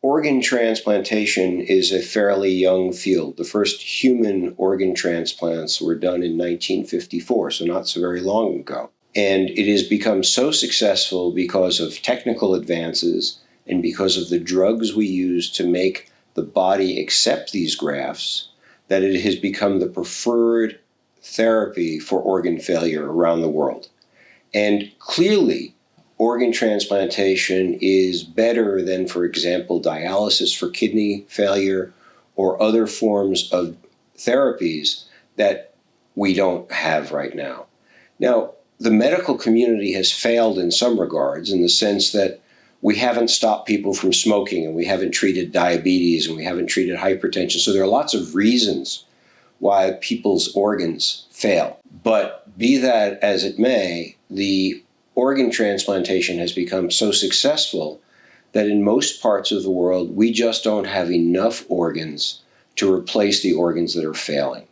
organ transplantation is a fairly young field. The first human organ transplants were done in 1954, so not so very long ago. And it has become so successful because of technical advances and because of the drugs we use to make the body accept these grafts that it has become the preferred therapy for organ failure around the world. And clearly, organ transplantation is better than, for example, dialysis for kidney failure or other forms of therapies that we don't have right now. Now, the medical community has failed in some regards in the sense that we haven't stopped people from smoking and we haven't treated diabetes and we haven't treated hypertension. So there are lots of reasons why people's organs fail. But be that as it may, the organ transplantation has become so successful that in most parts of the world, we just don't have enough organs to replace the organs that are failing.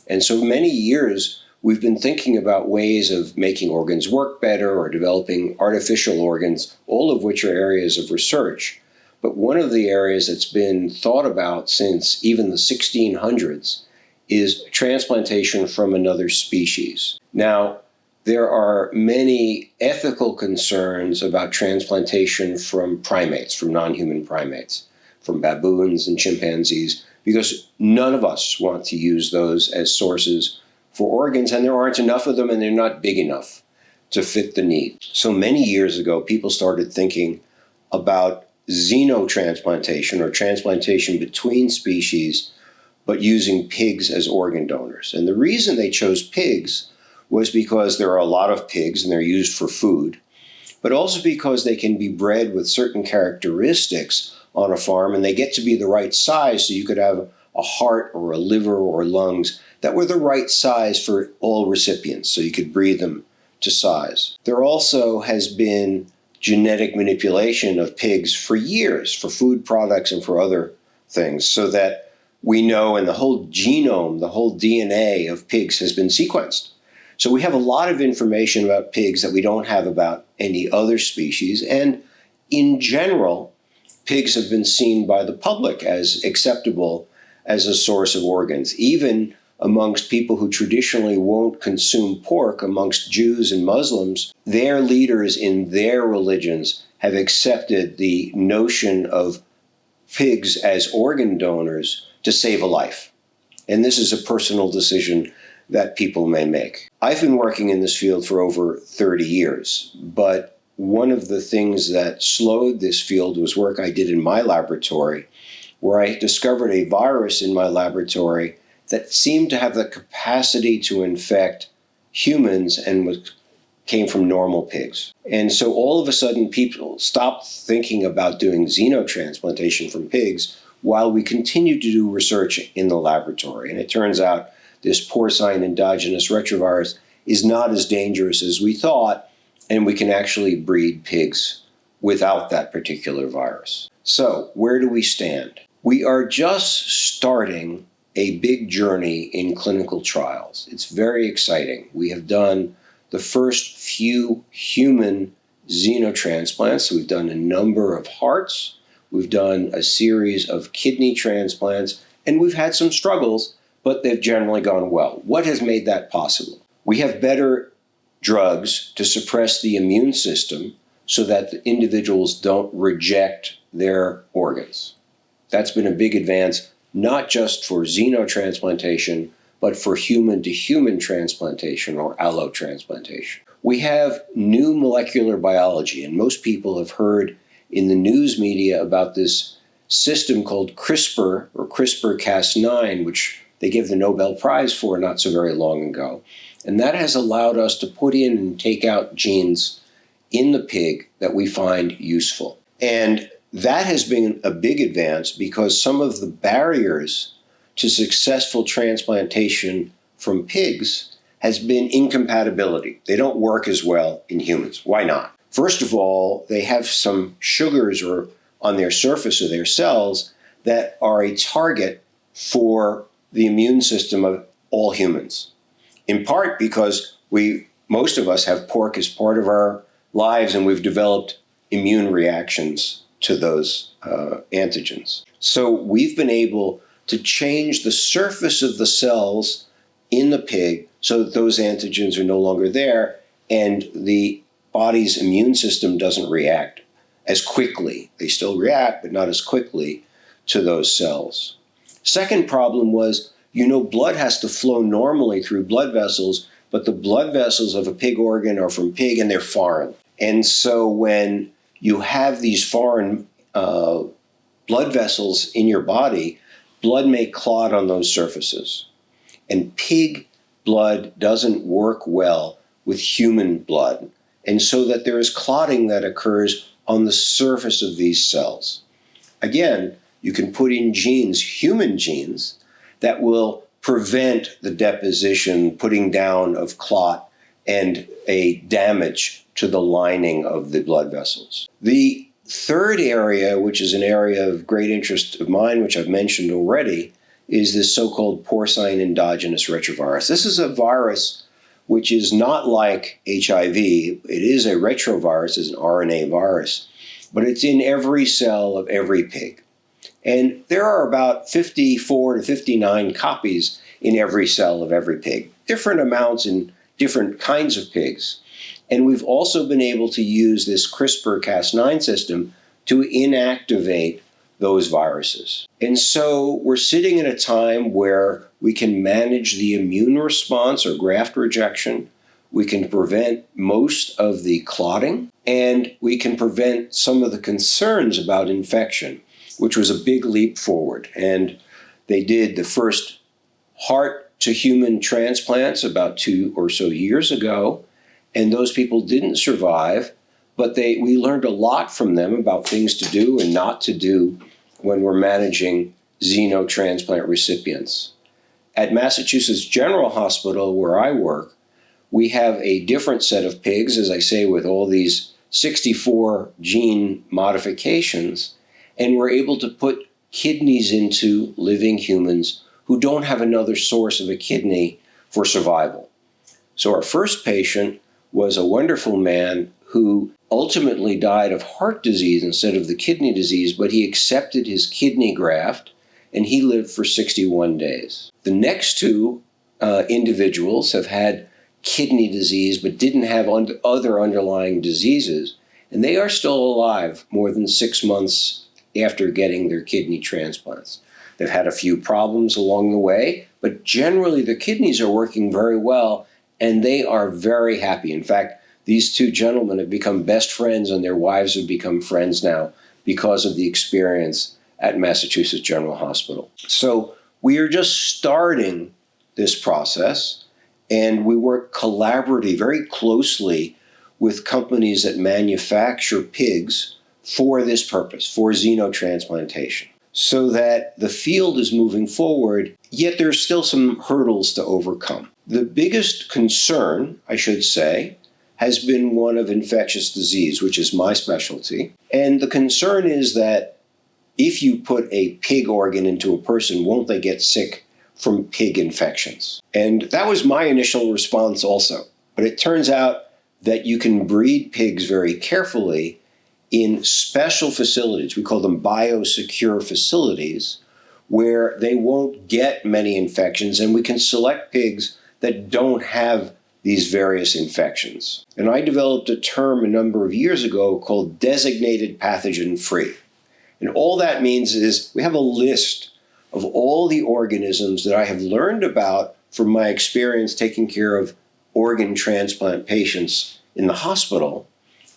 And so many years, we've been thinking about ways of making organs work better or developing artificial organs, all of which are areas of research. But one of the areas that's been thought about since even the 1600s is transplantation from another species. Now, there are many ethical concerns about transplantation from primates, from non-human primates, from baboons and chimpanzees, because none of us want to use those as sources for organs, and there aren't enough of them, and they're not big enough to fit the need. So many years ago, people started thinking about xenotransplantation, or transplantation between species, but using pigs as organ donors. And the reason they chose pigs was because there are a lot of pigs and they're used for food, but also because they can be bred with certain characteristics on a farm and they get to be the right size, so you could have a heart or a liver or lungs that were the right size for all recipients, so you could breed them to size. There also has been genetic manipulation of pigs for years for food products and for other things, so that we know, and the whole genome, the whole DNA of pigs has been sequenced. So we have a lot of information about pigs that we don't have about any other species. And in general, pigs have been seen by the public as acceptable as a source of organs. Even amongst people who traditionally won't consume pork, amongst Jews and Muslims, their leaders in their religions have accepted the notion of pigs as organ donors to save a life. And this is a personal decision that people may make. I've been working in this field for over 30 years, but one of the things that slowed this field was work I did in my laboratory, where I discovered a virus in my laboratory that seemed to have the capacity to infect humans and came from normal pigs. And so all of a sudden, people stopped thinking about doing xenotransplantation from pigs while we continued to do research in the laboratory. And it turns out this porcine endogenous retrovirus is not as dangerous as we thought, and we can actually breed pigs without that particular virus. So where do we stand? We are just starting a big journey in clinical trials. It's very exciting. We have done the first few human xenotransplants. We've done a number of hearts. We've done a series of kidney transplants, and we've had some struggles, but they've generally gone well. What has made that possible? We have better drugs to suppress the immune system so that the individuals don't reject their organs. That's been a big advance, not just for xenotransplantation, but for human-to-human transplantation or allotransplantation. We have new molecular biology, and most people have heard in the news media about this system called CRISPR, or CRISPR-Cas9, which they gave the Nobel Prize for not so very long ago. And that has allowed us to put in and take out genes in the pig that we find useful. And that has been a big advance because some of the barriers to successful transplantation from pigs has been incompatibility. They don't work as well in humans. Why not? First of all, they have some sugars or on their surface of their cells that are a target for the immune system of all humans, in part because most of us have pork as part of our lives and we've developed immune reactions to those antigens. So we've been able to change the surface of the cells in the pig so that those antigens are no longer there and the body's immune system doesn't react as quickly. They still react, but not as quickly to those cells. Second problem was, blood has to flow normally through blood vessels, but the blood vessels of a pig organ are from pig and they're foreign. And so when you have these foreign blood vessels in your body, blood may clot on those surfaces. And pig blood doesn't work well with human blood. And so that there is clotting that occurs on the surface of these cells. Again, you can put in genes, human genes, that will prevent the deposition, putting down of clot and a damage to the lining of the blood vessels. The third area, which is an area of great interest of mine, which I've mentioned already, is this so-called porcine endogenous retrovirus. This is a virus which is not like HIV. It is a retrovirus, it's an RNA virus, but it's in every cell of every pig. And there are about 54 to 59 copies in every cell of every pig, different amounts in different kinds of pigs. And we've also been able to use this CRISPR-Cas9 system to inactivate those viruses. And so we're sitting in a time where we can manage the immune response or graft rejection, we can prevent most of the clotting, and we can prevent some of the concerns about infection, which was a big leap forward. And they did the first heart-to-human transplants about 2 or so years ago, and those people didn't survive, but we learned a lot from them about things to do and not to do when we're managing xenotransplant recipients. At Massachusetts General Hospital, where I work, we have a different set of pigs, as I say, with all these 64 gene modifications, and we're able to put kidneys into living humans who don't have another source of a kidney for survival. So our first patient was a wonderful man who ultimately died of heart disease instead of the kidney disease, but he accepted his kidney graft and he lived for 61 days. The next two individuals have had kidney disease but didn't have other underlying diseases, and they are still alive more than 6 months after getting their kidney transplants. They've had a few problems along the way, but generally the kidneys are working very well and they are very happy. In fact, these two gentlemen have become best friends and their wives have become friends now because of the experience at Massachusetts General Hospital. So we are just starting this process, and we work collaboratively, very closely with companies that manufacture pigs for this purpose, for xenotransplantation, so that the field is moving forward, yet there's still some hurdles to overcome. The biggest concern, I should say, has been one of infectious disease, which is my specialty. And the concern is that if you put a pig organ into a person, won't they get sick from pig infections? And that was my initial response also. But it turns out that you can breed pigs very carefully in special facilities. We call them biosecure facilities, where they won't get many infections, and we can select pigs that don't have these various infections. And I developed a term a number of years ago called designated pathogen free. And all that means is we have a list of all the organisms that I have learned about from my experience taking care of organ transplant patients in the hospital,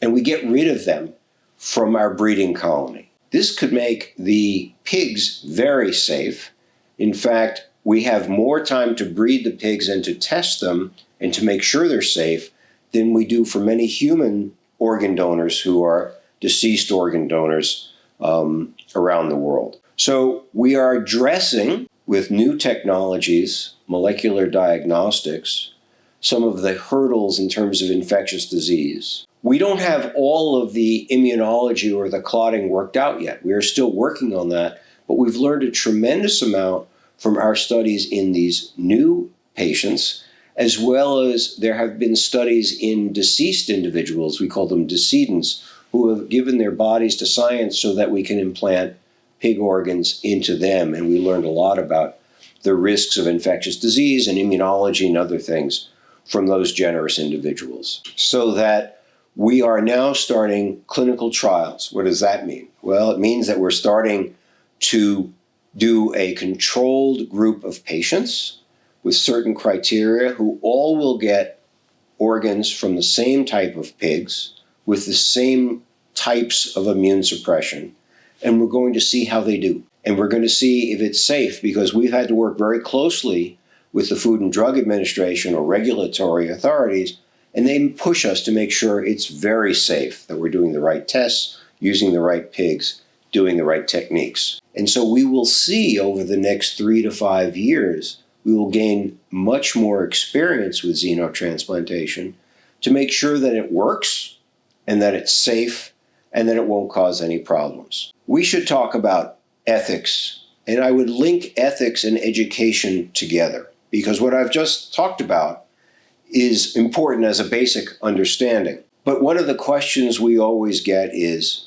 and we get rid of them from our breeding colony. This could make the pigs very safe. In fact, we have more time to breed the pigs and to test them and to make sure they're safe than we do for many human organ donors who are deceased organ donors around the world. So we are addressing, with new technologies, molecular diagnostics, some of the hurdles in terms of infectious disease. We don't have all of the immunology or the clotting worked out yet. We are still working on that, but we've learned a tremendous amount from our studies in these new patients, as well as there have been studies in deceased individuals, we call them decedents, who have given their bodies to science so that we can implant pig organs into them. And we learned a lot about the risks of infectious disease and immunology and other things from those generous individuals. So that we are now starting clinical trials. What does that mean? Well, it means that we're starting to do a controlled group of patients with certain criteria who all will get organs from the same type of pigs with the same types of immune suppression. And we're going to see how they do. And we're going to see if it's safe, because we've had to work very closely with the Food and Drug Administration or regulatory authorities, and they push us to make sure it's very safe, that we're doing the right tests, using the right pigs, doing the right techniques. And so we will see over the next 3 to 5 years, we will gain much more experience with xenotransplantation to make sure that it works and that it's safe and that it won't cause any problems. We should talk about ethics, and I would link ethics and education together, because what I've just talked about is important as a basic understanding. But one of the questions we always get is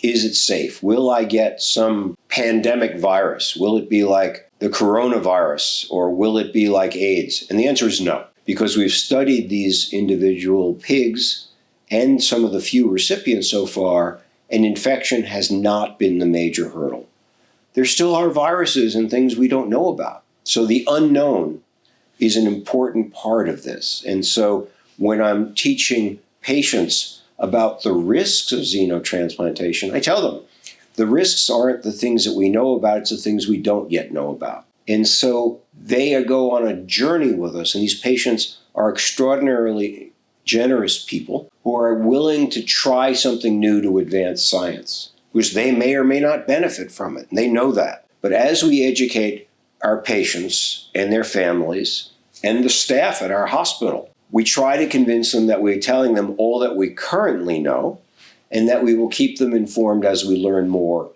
it safe? Will I get some pandemic virus? Will it be like the coronavirus, or will it be like AIDS? And the answer is no, because we've studied these individual pigs and some of the few recipients so far, and infection has not been the major hurdle. There still are viruses and things we don't know about. So the unknown is an important part of this. And so when I'm teaching patients about the risks of xenotransplantation, I tell them the risks aren't the things that we know about, it's the things we don't yet know about. And so they go on a journey with us, and these patients are extraordinarily generous people who are willing to try something new to advance science, which they may or may not benefit from it, and they know that. But as we educate our patients and their families and the staff at our hospital, we try to convince them that we're telling them all that we currently know, and that we will keep them informed as we learn more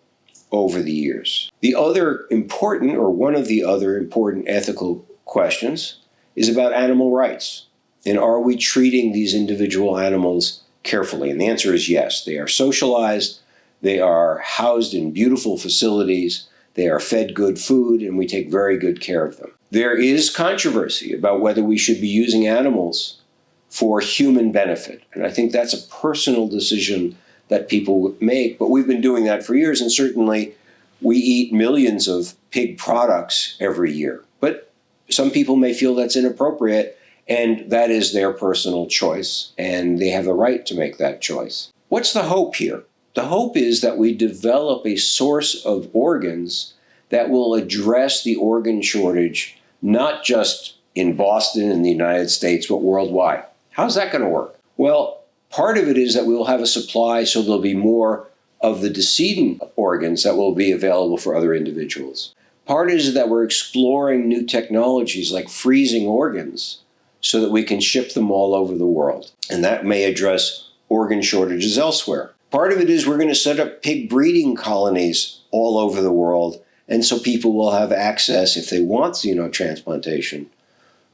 over the years. The other important, or one of the other important ethical questions is about animal rights. And are we treating these individual animals carefully? And the answer is yes. They are socialized, they are housed in beautiful facilities, they are fed good food, and we take very good care of them. There is controversy about whether we should be using animals for human benefit. And I think that's a personal decision that people make, but we've been doing that for years, and certainly we eat millions of pig products every year. But some people may feel that's inappropriate, and that is their personal choice, and they have the right to make that choice. What's the hope here? The hope is that we develop a source of organs that will address the organ shortage, not just in Boston and the United States, but worldwide. How's that going to work? Well, part of it is that we will have a supply, so there'll be more of the decedent organs that will be available for other individuals. Part is that we're exploring new technologies like freezing organs so that we can ship them all over the world. And that may address organ shortages elsewhere. Part of it is we're going to set up pig breeding colonies all over the world, and so people will have access, if they want xenotransplantation,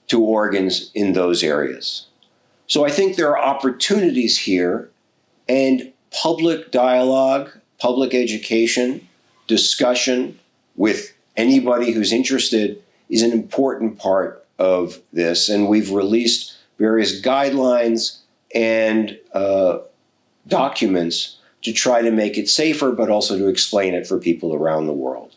to organs in those areas. So I think there are opportunities here, and public dialogue, public education, discussion with anybody who's interested is an important part of this. And we've released various guidelines and documents to try to make it safer, but also to explain it for people around the world.